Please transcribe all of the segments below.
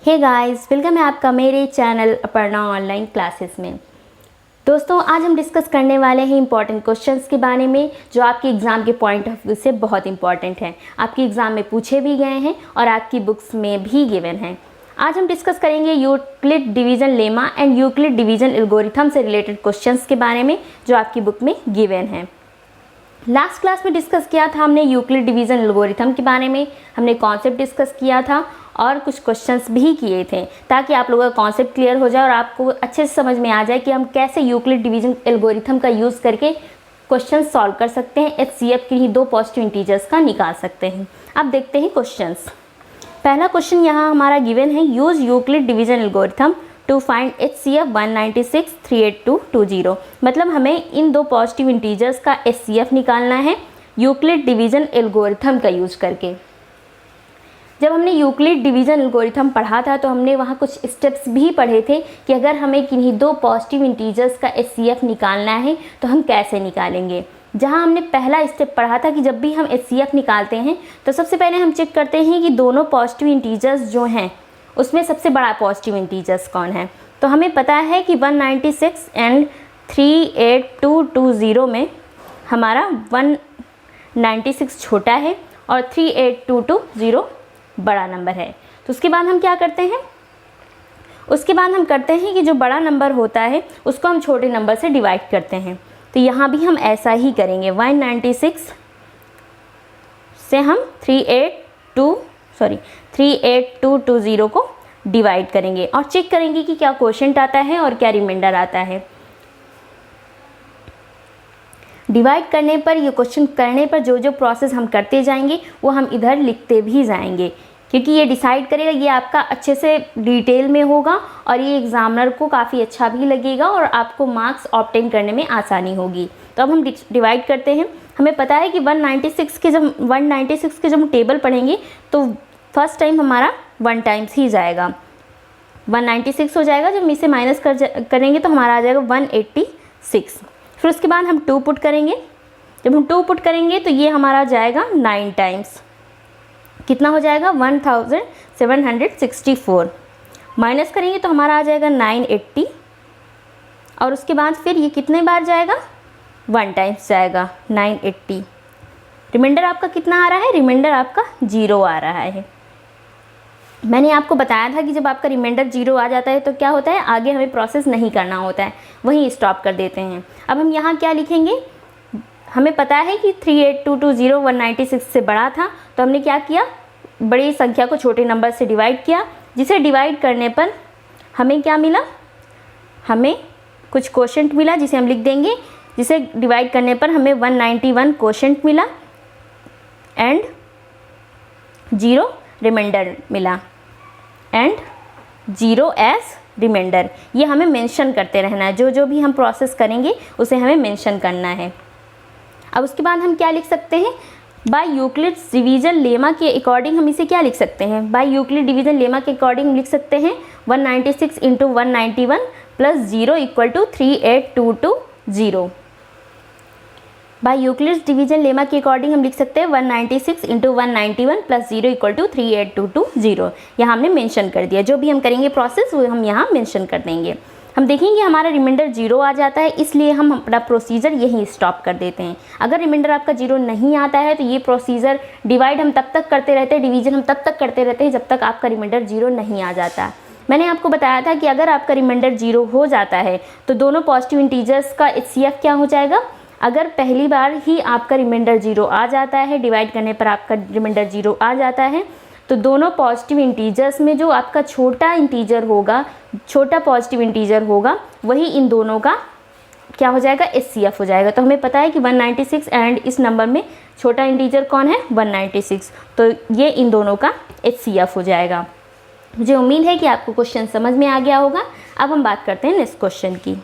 Hey guys, welcome है आपका मेरे चैनल अपर्णा ऑनलाइन क्लासेस में। दोस्तों, आज हम डिस्कस करने वाले हैं इंपॉर्टेंट क्वेश्चंस के बारे में जो आपके एग्ज़ाम के पॉइंट ऑफ व्यू से बहुत इंपॉर्टेंट हैं। आपके एग्ज़ाम में पूछे भी गए हैं और आपकी बुक्स में भी गिवन हैं। आज हम डिस्कस करेंगे Euclid division lemma and Euclid division algorithm से रिलेटेड क्वेश्चंस के बारे में जो आपकी बुक में गिवन हैं। लास्ट क्लास में डिस्कस किया था हमने यूक्लिड डिवीज़न एल्गोरिथम के बारे में, हमने कॉन्सेप्ट डिस्कस किया था और कुछ क्वेश्चंस भी किए थे ताकि आप लोगों का कॉन्सेप्ट क्लियर हो जाए और आपको अच्छे से समझ में आ जाए कि हम कैसे यूक्लिड डिवीज़न एल्गोरिथम का यूज़ करके क्वेश्चन सॉल्व कर सकते हैं। HCF की ही दो पॉजिटिव इंटीजर्स का निकाल सकते हैं। अब देखते हैं क्वेश्चंस। पहला क्वेश्चन यहाँ हमारा गिवन है, use Euclid division algorithm to find HCF 196 38220। मतलब हमें इन दो पॉजिटिव इंटीजर्स का HCF निकालना है यूक्लिड डिवीज़न एल्गोरिथम का यूज़ करके। जब हमने यूक्लिड डिवीज़न एल्गोरिथम पढ़ा था तो हमने वहाँ कुछ स्टेप्स भी पढ़े थे कि अगर हमें किन्हीं दो पॉजिटिव इंटीजर्स का HCF निकालना है तो हम कैसे निकालेंगे। जहाँ हमने पहला स्टेप पढ़ा था कि जब भी हम HCF निकालते हैं तो सबसे पहले हम चेक करते हैं कि दोनों पॉजिटिव इंटीजर्स जो हैं उसमें सबसे बड़ा पॉजिटिव इंटीजर्स कौन है। तो हमें पता है कि 196 एंड 38220 में हमारा 196 छोटा है और 38220 बड़ा नंबर है। तो उसके बाद हम क्या करते हैं, उसके बाद हम करते हैं कि जो बड़ा नंबर होता है उसको हम छोटे नंबर से डिवाइड करते हैं। तो यहाँ भी हम ऐसा ही करेंगे। 196 से हम 38220 को डिवाइड करेंगे और चेक करेंगे कि क्या क्वोशिएंट आता है और क्या रिमाइंडर आता है। डिवाइड करने पर, ये क्वेश्चन करने पर जो जो प्रोसेस हम करते जाएंगे वो हम इधर लिखते भी जाएंगे, क्योंकि ये डिसाइड करेगा, ये आपका अच्छे से डिटेल में होगा और ये एग्जामिनर को काफ़ी अच्छा भी लगेगा और आपको मार्क्स ऑब्टेन करने में आसानी होगी। तो अब हम डिवाइड करते हैं। हमें पता है कि 196 के जब हम टेबल पढ़ेंगे तो फर्स्ट टाइम हमारा 1 टाइम्स ही जाएगा, 196 हो जाएगा। जब इसे माइनस करेंगे तो हमारा आ जाएगा 186। फिर उसके बाद हम 2 पुट करेंगे। जब हम 2 पुट करेंगे तो ये हमारा जाएगा 9 टाइम्स। कितना हो जाएगा 1764। माइनस करेंगे तो हमारा आ जाएगा 980 और उसके बाद फिर ये कितने बार जाएगा, 1 टाइम्स जाएगा 980। रिमाइंडर आपका कितना आ रहा है, रिमाइंडर आपका 0 आ रहा है। मैंने आपको बताया था कि जब आपका रिमाइंडर 0 आ जाता है तो क्या होता है, आगे हमें प्रोसेस नहीं करना होता है, वहीं स्टॉप कर देते हैं। अब हम यहाँ क्या लिखेंगे, हमें पता है कि 38220 196 से बड़ा था तो हमने क्या किया, बड़ी संख्या को छोटे नंबर से डिवाइड किया, जिसे डिवाइड करने पर हमें क्या मिला, हमें कुछ क्वोशिएंट मिला जिसे हम लिख देंगे। जिसे डिवाइड करने पर हमें 191 क्वोशिएंट मिला एंड 0 रिमाइंडर मिला एंड 0 एज रिमाइंडर। ये हमें मेंशन करते रहना है, जो जो भी हम प्रोसेस करेंगे उसे हमें मेंशन करना है। अब उसके बाद हम क्या लिख सकते हैं, बाय यूक्लिड डिवीज़न लेमा के अकॉर्डिंग हम इसे क्या लिख सकते हैं, बाय यूक्लिड डिवीज़न लेमा के अकॉर्डिंग लिख सकते हैं 196 into 191 plus 0 equal to 38220। By Euclid division lemma के अकॉर्डिंग हम लिख सकते हैं 196 इंटू 191 प्लस 0 इक्वल टू 38220। यहाँ हमने मेंशन कर दिया, जो भी हम करेंगे प्रोसेस वो हम यहाँ मेंशन कर देंगे। हम देखेंगे हमारा रिमाइंडर 0 आ जाता है, इसलिए हम अपना प्रोसीजर यहीं स्टॉप कर देते हैं। अगर रिमाइंडर आपका 0 नहीं आता है तो ये प्रोसीजर डिवाइड हम तब तक करते रहते हैं, डिवीज़न हम तब तक करते रहते हैं जब तक आपका रिमाइंडर 0 नहीं आ जाता। मैंने आपको बताया था कि अगर आपका रिमाइंडर 0 हो जाता है तो दोनों पॉजिटिव इंटीजर्स का HCF क्या हो जाएगा। अगर पहली बार ही आपका रिमाइंडर 0 आ जाता है, डिवाइड करने पर आपका रिमाइंडर 0 आ जाता है, तो दोनों पॉजिटिव इंटीजर्स में जो आपका छोटा इंटीजर होगा, छोटा पॉजिटिव इंटीजर होगा, वही इन दोनों का क्या हो जाएगा, HCF हो जाएगा। तो हमें पता है कि 196 एंड इस नंबर में छोटा इंटीजर कौन है, 196, तो ये इन दोनों का HCF हो जाएगा। मुझे उम्मीद है कि आपको क्वेश्चन समझ में आ गया होगा। अब हम बात करते हैं नेक्स्ट क्वेश्चन की।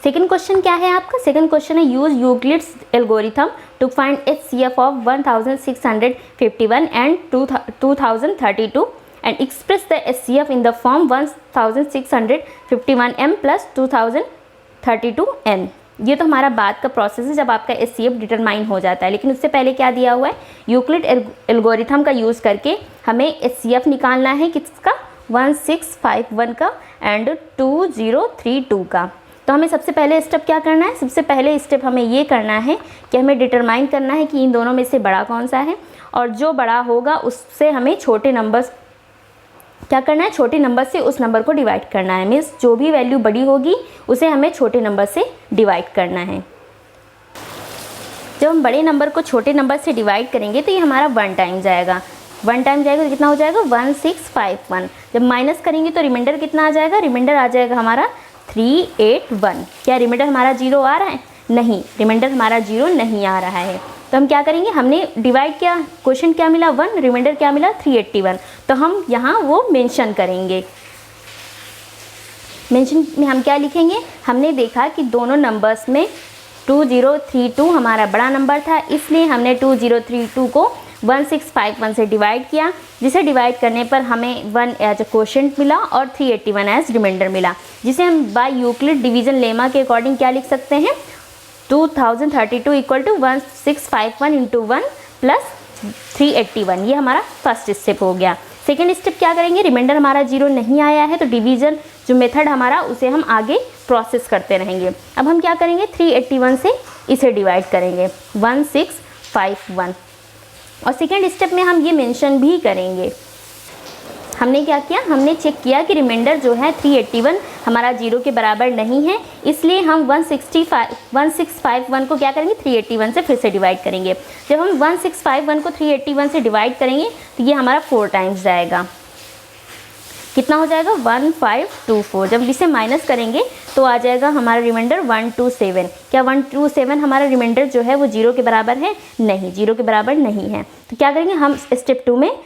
सेकंड क्वेश्चन क्या है आपका, सेकंड क्वेश्चन है use Euclid's algorithm to find HCF of 1651 and 2032 and express the HCF in the form 1651m plus 2032n। ये तो हमारा बाद का प्रोसेस है जब आपका HCF डिटरमाइन हो जाता है, लेकिन उससे पहले क्या दिया हुआ है, यूक्लिड एल्गोरिथम का यूज़ करके हमें HCF निकालना है किसका, 1651 का एंड 2032 का। तो हमें सबसे पहले स्टेप क्या करना है, सबसे पहले स्टेप हमें ये करना है कि हमें डिटरमाइन करना है कि इन दोनों में से बड़ा कौन सा है, और जो बड़ा होगा उससे हमें छोटे नंबर्स क्या करना है, छोटे नंबर से उस नंबर को डिवाइड करना है। मीन्स जो भी वैल्यू बड़ी होगी उसे हमें छोटे नंबर से डिवाइड करना है। जब हम बड़े नंबर को छोटे नंबर से डिवाइड करेंगे तो ये हमारा 1 टाइम जाएगा। 1 टाइम जाएगा तो कितना हो जाएगा 1651। जब माइनस करेंगे तो रिमाइंडर कितना आ जाएगा, रिमाइंडर आ जाएगा हमारा 381। क्या रिमाइंडर हमारा 0 आ रहा है? नहीं, रिमाइंडर हमारा 0 नहीं आ रहा है। तो हम क्या करेंगे, हमने डिवाइड किया, क्वेश्चन क्या मिला 1, रिमाइंडर क्या मिला 381। तो हम यहाँ वो मेंशन करेंगे। मेंशन में हम क्या लिखेंगे, हमने देखा कि दोनों नंबर्स में 2032 हमारा बड़ा नंबर था, इसलिए हमने 2032 को 1651 से डिवाइड किया, जिसे डिवाइड करने पर हमें 1 एज अ क्वोशंट मिला और 381 एज रिमाइंडर मिला, जिसे हम बाय यूक्लिड डिवीजन लेमा के अकॉर्डिंग क्या लिख सकते हैं, 2032 इक्वल टू 1651 इंटू 1 प्लस 381। ये हमारा फर्स्ट स्टेप हो गया। सेकेंड स्टेप क्या करेंगे, रिमाइंडर हमारा 0 नहीं आया है तो डिवीजन जो मेथड हमारा उसे हम आगे प्रोसेस करते रहेंगे। अब हम क्या करेंगे, 381 से इसे डिवाइड करेंगे 1651, और सेकेंड स्टेप में हम ये मेंशन भी करेंगे। हमने क्या किया, हमने चेक किया कि रिमाइंडर जो है 381 हमारा 0 के बराबर नहीं है, इसलिए हम 1651 को क्या करेंगे 381 से फिर से डिवाइड करेंगे। जब हम 1651 को 381 से डिवाइड करेंगे तो ये हमारा 4 टाइम्स जाएगा। कितना हो जाएगा 1524। जब इसे माइनस करेंगे तो आ जाएगा हमारा रिमाइंडर 127। क्या 127 हमारा रिमाइंडर जो है वो 0 के बराबर है? नहीं, 0 के बराबर नहीं है। तो क्या करेंगे, हम स्टेप 2 में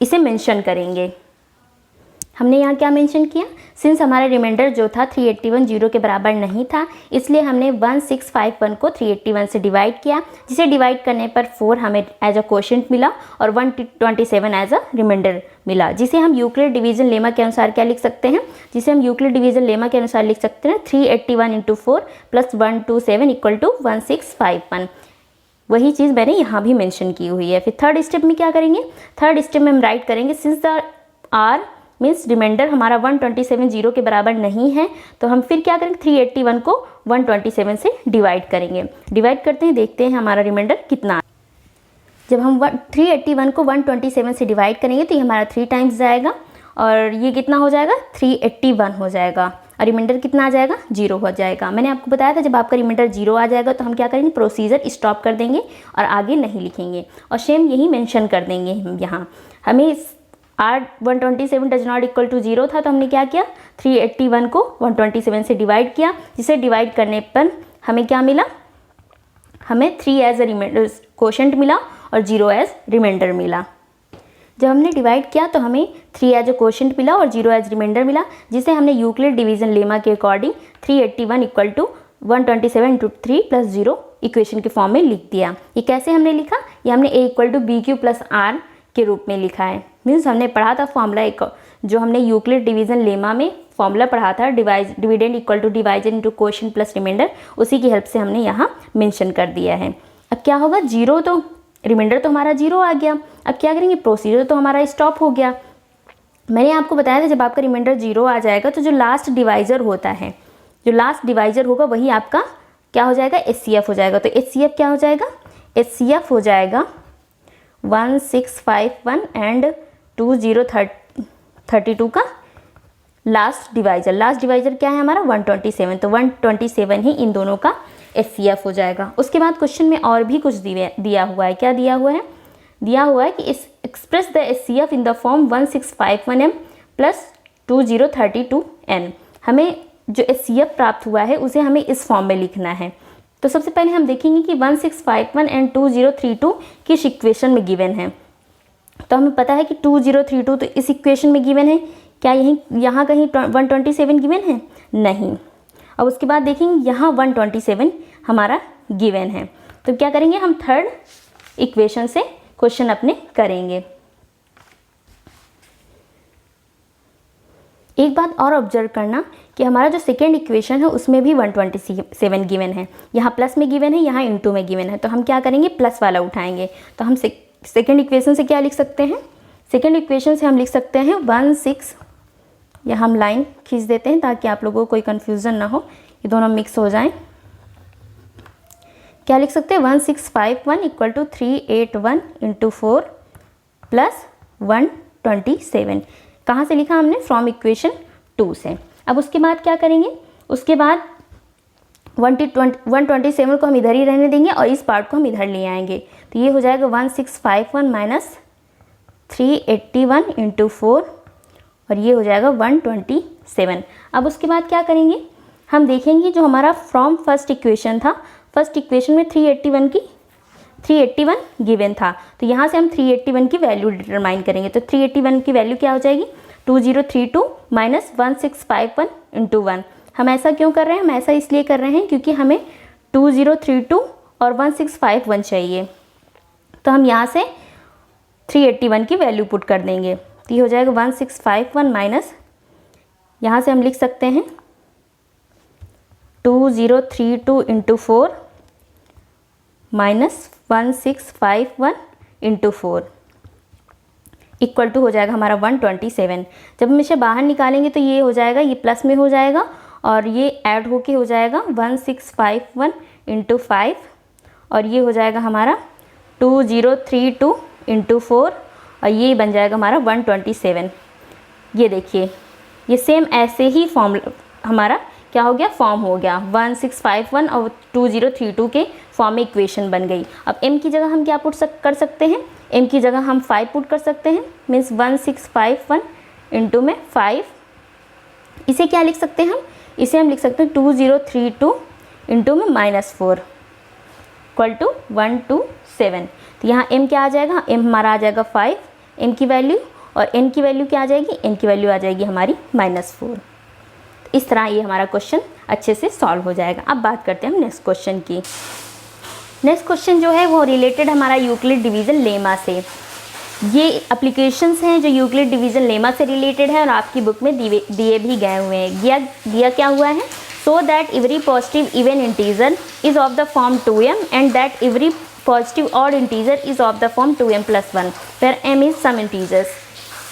इसे मेंशन करेंगे। हमने यहाँ क्या मेंशन किया, सिंस हमारा रिमाइंडर जो था 381 0 के बराबर नहीं था, इसलिए हमने 1651 को 381 से डिवाइड किया, जिसे डिवाइड करने पर 4 हमें एज अ क्वोशंट मिला और 127 एज अ रिमाइंडर मिला, जिसे हम यूक्लिड डिवीजन लेमा के अनुसार क्या लिख सकते हैं, जिसे हम यूक्लिड डिवीजन लेमा के अनुसार लिख सकते हैं 381 इंटू 4 प्लस 127 इक्वल टू 1651। वही चीज़ मैंने यहाँ भी मेंशन की हुई है। फिर थर्ड स्टेप में क्या करेंगे, थर्ड स्टेप में हम राइट करेंगे since the R means remainder हमारा 127 0 के बराबर नहीं है, तो हम फिर क्या करेंगे 381 को 127 से डिवाइड करेंगे। डिवाइड करते हैं, देखते हैं हमारा रिमाइंडर कितना। जब हम 381 को 127 से डिवाइड करेंगे तो ये हमारा 3 टाइम्स जाएगा, और ये कितना हो जाएगा 381 हो जाएगा, और रिमाइंडर कितना आ जाएगा 0 हो जाएगा। मैंने आपको बताया था जब आपका रिमाइंडर 0 आ जाएगा तो हम क्या करेंगे, प्रोसीजर स्टॉप कर देंगे और आगे नहीं लिखेंगे, और सेम यही मेंशन कर देंगे हम यहाँ। हमें R127 does not equal to 0 था, तो हमने क्या किया 381 को 127 से डिवाइड किया, जिसे डिवाइड करने पर हमें क्या मिला, हमें 3 एज अ रिमाइंडर क्वोशंट मिला और 0 एज रिमाइंडर मिला। जब हमने डिवाइड किया तो हमें 3 एज अ क्वोशंट मिला और 0 एज रिमाइंडर मिला, जिसे हमने यूक्लिड डिवीजन लेमा के according 381 equal to 127 into 3 plus 0 equation के फॉर्म में लिख दिया। ये कैसे हमने लिखा, ये हमने A equal to B Q plus R के रूप में लिखा है। मीन्स हमने पढ़ा था फॉर्मूला एक, जो हमने यूक्लिड डिवीजन लेमा में फॉर्मूला पढ़ा था, dividend equal to divisor into quotient plus remainder, उसी की हेल्प से हमने यहाँ मेंशन कर दिया है। अब क्या होगा, 0 तो रिमाइंडर तो हमारा 0 आ गया, अब क्या करेंगे, प्रोसीजर तो हमारा स्टॉप हो गया। मैंने आपको बताया था जब आपका रिमाइंडर 0 आ जाएगा तो जो लास्ट डिवाइजर होता है, जो लास्ट डिवाइजर होगा वही आपका क्या हो जाएगा, HCF हो जाएगा। तो HCF क्या हो जाएगा, HCF हो जाएगा 1651 एंड 2032 का लास्ट डिवाइजर। लास्ट डिवाइजर क्या है हमारा 127, तो 127 ही इन दोनों का HCF हो जाएगा। उसके बाद क्वेश्चन में और भी कुछ दिया हुआ है। क्या दिया हुआ है, दिया हुआ है कि इस express the HCF in the form 1651m plus 2032n। हमें जो HCF प्राप्त हुआ है उसे हमें इस फॉर्म में लिखना है। तो सबसे पहले हम देखेंगे कि 1651 एंड 2032 किस इक्वेशन में गिवन है। तो हमें पता है कि 2032 तो इस इक्वेशन में गिवन है। क्या यहीं यहाँ कहीं 127 गिवन है, नहीं। अब उसके बाद देखेंगे यहाँ 127 हमारा गिवन है। तो क्या करेंगे, हम थर्ड इक्वेशन से क्वेश्चन अपने करेंगे। एक बात और ऑब्जर्व करना कि हमारा जो सेकेंड इक्वेशन है उसमें भी 127 गिवन है, यहाँ प्लस में गिवन है, यहाँ इनटू में गिवन है। तो हम क्या करेंगे, प्लस वाला उठाएंगे। तो हम सेकेंड इक्वेशन से क्या लिख सकते हैं, सेकेंड इक्वेशन से हम लिख सकते हैं 1651 या हम लाइन खींच देते हैं ताकि आप लोगों को कोई कन्फ्यूज़न ना हो, ये दोनों मिक्स हो जाएं। क्या लिख सकते हैं 1651 इक्वल टू 381 इंटू 4 प्लस 127। कहाँ से लिखा हमने? फ्रॉम इक्वेशन 2 से। अब उसके बाद क्या करेंगे? उसके बाद 127 को हम इधर ही रहने देंगे और इस पार्ट को हम इधर ले आएंगे। तो ये हो जाएगा 1651 माइनस 381 इंटू 4 और ये हो जाएगा 127। अब उसके बाद क्या करेंगे? हम देखेंगे जो हमारा फ्रॉम फर्स्ट इक्वेशन था, फर्स्ट इक्वेशन में 381 गिवन था, तो यहाँ से हम 381 की वैल्यू डिटरमाइन करेंगे। तो 381 की वैल्यू क्या हो जाएगी? 2032 माइनस 1651 इंटू 1। हम ऐसा क्यों कर रहे हैं? हम ऐसा इसलिए कर रहे हैं क्योंकि हमें 2032 और 1651 चाहिए, तो हम यहाँ से 381 की वैल्यू पुट कर देंगे। तो ये हो जाएगा 1651 माइनस, यहाँ से हम लिख सकते हैं 2032 into 4 minus 1651 into 4 equal to हो जाएगा हमारा 127। जब हम इसे बाहर निकालेंगे तो ये हो जाएगा, ये प्लस में हो जाएगा और ये ऐड होके हो जाएगा 1651 इंटू 5 और ये हो जाएगा हमारा 2032 इंटू 4 और ये बन जाएगा हमारा 127। ये देखिए, ये सेम ऐसे ही फॉर्म हमारा क्या हो गया? फॉर्म हो गया। 1651 और 2032 के फॉर्म में इक्वेशन बन गई। अब m की जगह हम क्या पुट कर सकते हैं? m की जगह हम 5 पुट कर सकते हैं, मीन्स 1651 इंटू में 5। इसे क्या लिख सकते हैं हम? इसे हम लिख सकते हैं 2032 इंटू में -4 इक्वल टू 127। तो यहाँ m क्या आ जाएगा? m हमारा आ जाएगा 5 m की वैल्यू, और n की वैल्यू क्या आ जाएगी? n की वैल्यू आ जाएगी हमारी -4। इस तरह ये हमारा क्वेश्चन अच्छे से सॉल्व हो जाएगा। अब बात करते हैं हम नेक्स्ट क्वेश्चन की। नेक्स्ट क्वेश्चन जो है वो रिलेटेड हमारा यूक्लिड डिवीज़न लेमा से। ये एप्लीकेशंस हैं जो यूक्लिड डिवीज़न लेमा से रिलेटेड है और आपकी बुक में दिए भी गए हुए हैं। दिया क्या हुआ है? So that every positive even integer is of the form 2m and that every positive odd integer is of the form 2m+1 where m is some integers.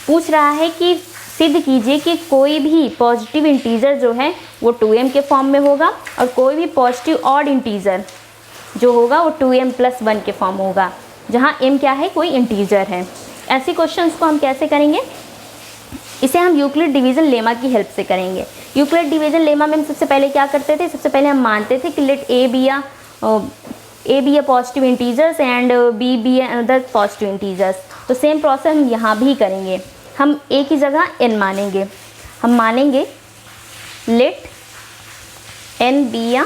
पूछ रहा है कि सिद्ध कीजिए कि कोई भी पॉजिटिव इंटीजर जो है वो 2m के फॉर्म में होगा और कोई भी पॉजिटिव ऑड इंटीजर जो होगा वो 2m+1 के फॉर्म होगा, जहाँ m क्या है? कोई इंटीजर है। ऐसे क्वेश्चंस को हम कैसे करेंगे? इसे हम यूक्लिड डिवीज़न लेमा की हेल्प से करेंगे। यूक्लिड डिवीज़न लेमा में हम सबसे पहले क्या करते थे? सबसे पहले हम मानते थे कि let a be a positive integers and b be another positive integers. तो सेम प्रोसेस हम यहाँ भी करेंगे। हम a की जगह n मानेंगे। हम मानेंगे let n be a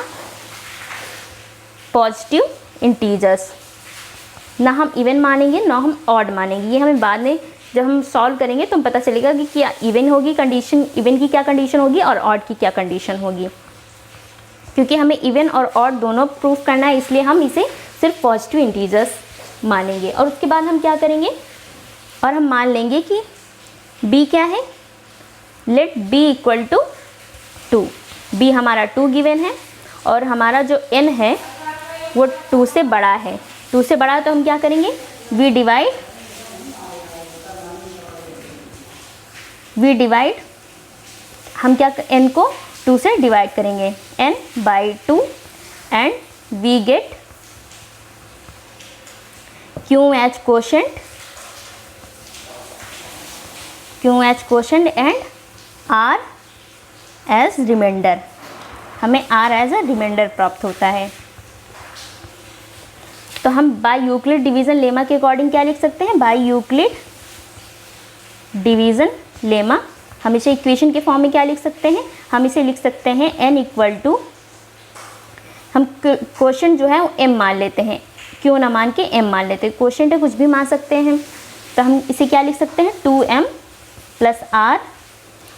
positive integers. ना हम इवन मानेंगे ना हम ऑड मानेंगे। ये हमें बाद में जब हम सॉल्व करेंगे तो हम पता चलेगा कि क्या इवन होगी कंडीशन, इवन की क्या कंडीशन होगी और ऑड की क्या कंडीशन होगी। क्योंकि हमें इवन और ऑड दोनों प्रूफ करना है, इसलिए हम इसे सिर्फ पॉजिटिव इंटीजर्स मानेंगे। और उसके बाद हम क्या करेंगे? और हम मान लेंगे कि b क्या है? Let b equal to 2। b हमारा 2 गिवन है और हमारा जो n है वो 2 से बड़ा है। 2 से बड़ा तो हम क्या करेंगे? वी डिवाइड हम क्या n को 2 से डिवाइड करेंगे, n by 2 and we get QH quotient and R as remainder. हमें R एज अ रिमाइंडर प्राप्त होता है। तो हम बाय यूक्लिड डिवीज़न लेमा के अकॉर्डिंग क्या लिख सकते हैं? बाय यूक्लिड डिवीज़न लेमा हम इसे इक्वेशन के फॉर्म में क्या लिख सकते हैं? हम इसे लिख सकते हैं n इक्वल टू, हम क्वोशेंट जो है वो m मान लेते हैं, क्यों ना मान के m मान लेते हैं। क्वोशेंट है, कुछ भी मान सकते हैं। तो हम इसे क्या लिख सकते हैं? 2m plus r।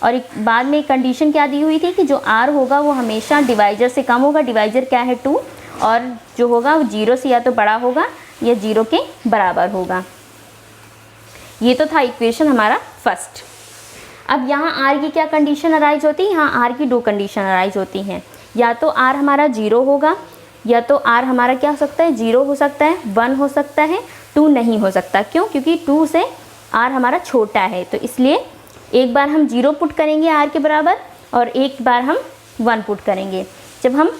और बाद में कंडीशन क्या दी हुई थी कि जो r होगा वो हमेशा डिवाइजर से कम होगा। डिवाइजर क्या है? 2। और जो होगा वो 0 से या तो बड़ा होगा या 0 के बराबर होगा। ये तो था इक्वेशन हमारा फर्स्ट। अब यहाँ r की क्या कंडीशन अराइज होती है? यहाँ r की 2 कंडीशन अराइज होती हैं। या तो r हमारा 0 होगा या तो r हमारा क्या हो सकता है? 0 हो सकता है, 1 हो सकता है, 2 नहीं हो सकता। क्यों? क्योंकि 2 से r हमारा छोटा है, तो इसलिए एक बार हम 0 पुट करेंगे r के बराबर और एक बार हम 1 पुट करेंगे। जब हम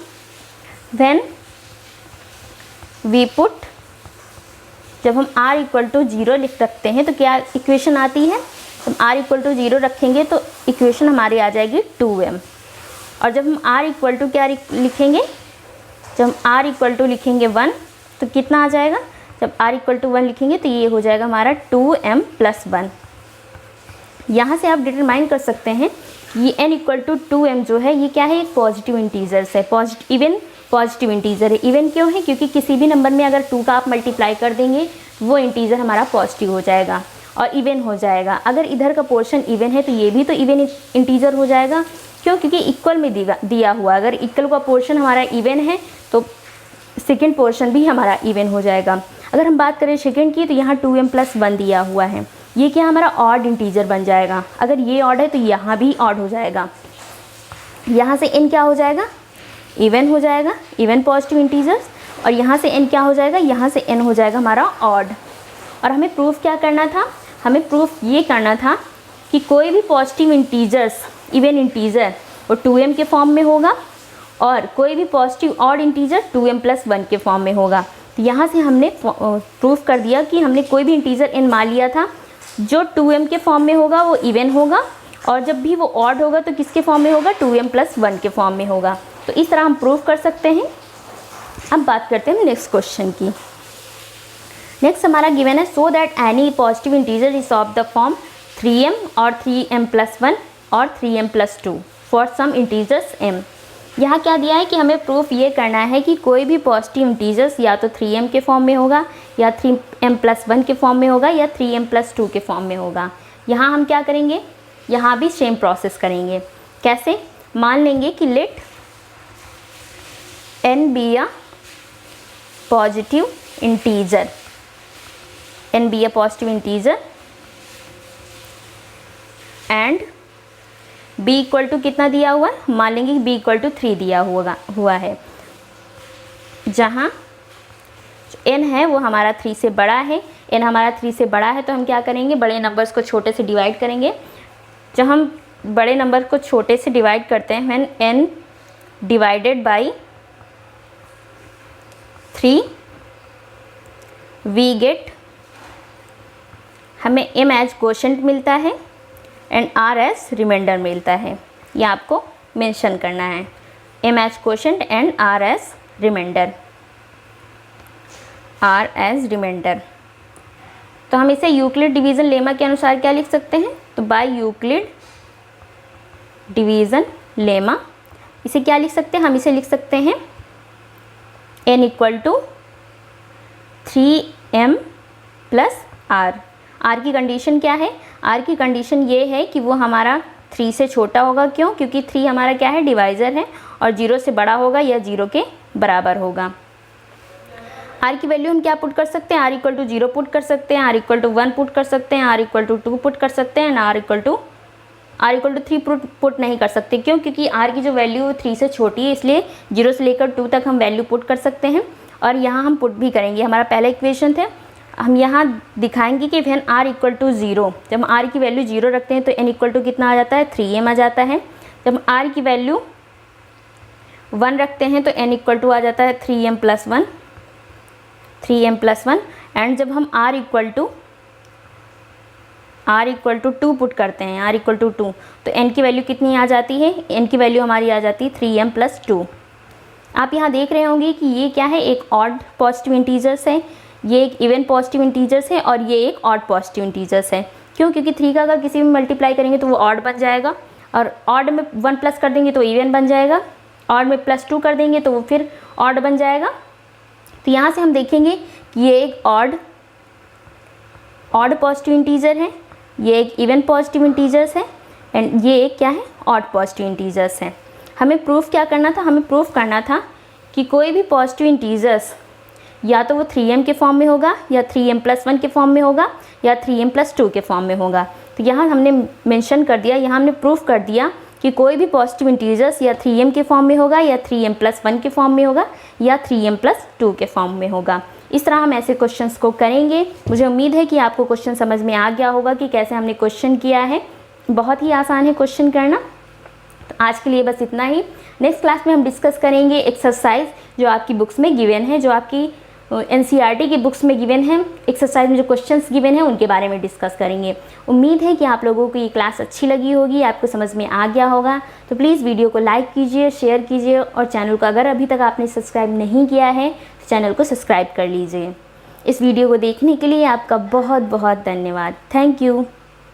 व्हेन वी पुट, जब हम r इक्वल टू 0 लिख रखते हैं तो क्या इक्वेशन आती है, जब r इक्वल टू 0 रखेंगे तो इक्वेशन हमारी आ जाएगी 2m। और जब हम r इक्वल टू क्या लिखेंगे, जब हम r इक्वल टू लिखेंगे 1 तो कितना आ जाएगा, जब r इक्वल टू 1 लिखेंगे तो ये हो जाएगा हमारा 2m प्लस 1। यहाँ से आप डिटरमाइन कर सकते हैं ये n इक्वल टू 2m जो है ये क्या है, एक पॉजिटिव इंटीजर्स है, इवन पॉजिटिव इंटीजर है। इवन क्यों है, क्योंकि किसी भी नंबर में अगर 2 का आप मल्टीप्लाई कर देंगे वो इंटीजर हमारा पॉजिटिव हो जाएगा और इवन हो जाएगा। अगर इधर का पोर्शन इवन है तो ये भी तो इवन इंटीजर हो जाएगा, क्यों, क्योंकि इक्वल में दिया हुआ, अगर इक्वल का पोर्शन हमारा इवन है तो सेकेंड पोर्शन भी हमारा इवन हो जाएगा। अगर हम बात करें सेकेंड की तो यहाँ 2m प्लस 1 दिया हुआ है, ये क्या हमारा ऑड इंटीजर बन जाएगा। अगर ये ऑड है तो यहाँ भी ऑड हो जाएगा, यहाँ से n क्या हो जाएगा, इवन हो जाएगा, इवन पॉजिटिव इंटीजर्स, और यहाँ से n क्या हो जाएगा, यहाँ से n हो जाएगा हमारा ऑड। और हमें प्रूफ क्या करना था, हमें प्रूफ ये करना था कि कोई भी पॉजिटिव इंटीजर्स इवन इंटीजर वो 2m के फॉर्म में होगा और कोई भी positive odd integer 2m plus 1 के फॉर्म में होगा। तो यहाँ से हमने प्रूफ कर दिया कि हमने कोई भी इंटीजर n मान लिया था जो 2m के फॉर्म में होगा वो इवन होगा, और जब भी वो ऑड होगा तो किसके फॉर्म में होगा, 2m प्लस 1 के फॉर्म में होगा। तो इस तरह हम प्रूफ कर सकते हैं। अब बात करते हैं नेक्स्ट क्वेश्चन की। नेक्स्ट हमारा गिवन है so that any positive integer is of the form 3m और 3m प्लस 1 और 3m plus 2 for some integers m। यहाँ क्या दिया है कि हमें प्रूफ ये करना है कि कोई भी पॉजिटिव इंटीजर्स या तो 3m के फॉर्म में होगा या 3m प्लस 1 के फॉर्म में होगा या 3m प्लस 2 के फॉर्म में होगा। यहाँ हम क्या करेंगे, यहाँ भी सेम प्रोसेस करेंगे। कैसे, मान लेंगे कि late n be a positive integer, n be a positive integer and b equal to कितना दिया हुआ है, मान लेंगे कि b इक्वल टू 3 दिया हुआ है, जहाँ n है वो हमारा 3 से बड़ा है, n हमारा 3 से बड़ा है तो हम क्या करेंगे, बड़े नंबर्स को छोटे से डिवाइड करेंगे। जब हम बड़े नंबर को छोटे से डिवाइड करते हैं, when n divided by 3 we get, हमें m एज क्वोशंट मिलता है एंड r एज रिमाइंडर मिलता है। ये आपको मेंशन करना है, m as quotient and r as remainder, r as remainder. तो हम इसे यूक्लिड डिवीज़न लेमा के अनुसार क्या लिख सकते हैं, तो बाय यूक्लिड डिवीज़न लेमा इसे क्या लिख सकते हैं, हम इसे लिख सकते हैं n equal to 3m plus r। r की कंडीशन क्या है, r की कंडीशन ये है कि वो हमारा 3 से छोटा होगा, क्यों, क्योंकि 3 हमारा क्या है, डिवाइज़र है, और 0 से बड़ा होगा या 0 के बराबर होगा। r की वैल्यू हम क्या पुट कर सकते हैं, r इक्वल टू 0 पुट कर सकते हैं, r इक्वल टू 1 पुट कर सकते हैं, r इक्वल टू 2 पुट कर सकते हैं, r इक्वल टू 3 पुट नहीं कर सकते, क्यों, क्योंकि r की जो वैल्यू 3 से छोटी है, इसलिए 0 से लेकर 2 तक हम वैल्यू पुट कर सकते हैं। और यहाँ हम पुट भी करेंगे, हमारा पहला इक्वेशन थे, हम यहाँ दिखाएंगे कि व्हेन r इक्वल टू 0, जब हम r की वैल्यू 0 रखते हैं तो n इक्वल टू कितना आ जाता है, 3m आ जाता है। जब हम r की वैल्यू 1 रखते हैं तो n इक्वल टू आ जाता है 3m plus 1, 3m plus 1। And जब हम r इक्वल टू 2 पुट करते हैं, r इक्वल टू 2, तो n की वैल्यू कितनी आ जाती है, n की वैल्यू हमारी आ जाती है 3m प्लस 2। आप यहाँ देख रहे होंगे कि ये क्या है, एक ऑड पॉजिटिव इंटीजर्स है, ये एक इवन पॉजिटिव इंटीजर्स है, और ये एक ऑड पॉजिटिव इंटीजर्स है। क्यों, क्योंकि 3 का अगर किसी में मल्टीप्लाई करेंगे तो वो ऑड बन जाएगा, और ऑड में 1 प्लस कर देंगे तो इवन बन जाएगा, ऑड में प्लस 2 कर देंगे तो वो फिर ऑड बन जाएगा। तो यहाँ से हम देखेंगे कि ये एक ऑड पॉजिटिव इंटीजर है, ये एक इवन पॉजिटिव इंटीजर्स है, एंड ये एक क्या है, ऑड पॉजिटिव इंटीजर्स है। हमें प्रूफ क्या करना था, हमें प्रूफ करना था कि कोई भी पॉजिटिव इंटीजर्स या तो वो 3m के फॉर्म में होगा, या 3m प्लस 1 के फॉर्म में होगा, या 3m प्लस 2 के फॉर्म में होगा। तो यहाँ हमने मेंशन कर दिया, यहाँ हमने प्रूफ कर दिया कि कोई भी पॉजिटिव इंटीजर्स या 3m के फॉर्म में होगा, या 3m प्लस 1 के फॉर्म में होगा, या 3m प्लस 2 के फॉर्म में होगा। इस तरह हम ऐसे क्वेश्चंस को करेंगे। मुझे उम्मीद है कि आपको क्वेश्चन समझ में आ गया होगा कि कैसे हमने क्वेश्चन किया है। बहुत ही आसान है क्वेश्चन करना। तो आज के लिए बस इतना ही। नेक्स्ट क्लास में हम डिस्कस करेंगे एक्सरसाइज जो आपकी बुक्स में गिवन है, जो आपकी एनसीईआरटी की बुक्स में गिवन है। एक्सरसाइज में जो क्वेश्चंस गिवन है उनके बारे में डिस्कस करेंगे। उम्मीद है कि आप लोगों को ये क्लास अच्छी लगी होगी, आपको समझ में आ गया होगा। तो प्लीज़ वीडियो को लाइक कीजिए, शेयर कीजिए और चैनल को अगर अभी तक आपने सब्सक्राइब नहीं किया है तो चैनल को सब्सक्राइब कर लीजिए। इस वीडियो को देखने के लिए आपका बहुत बहुत धन्यवाद। Thank you.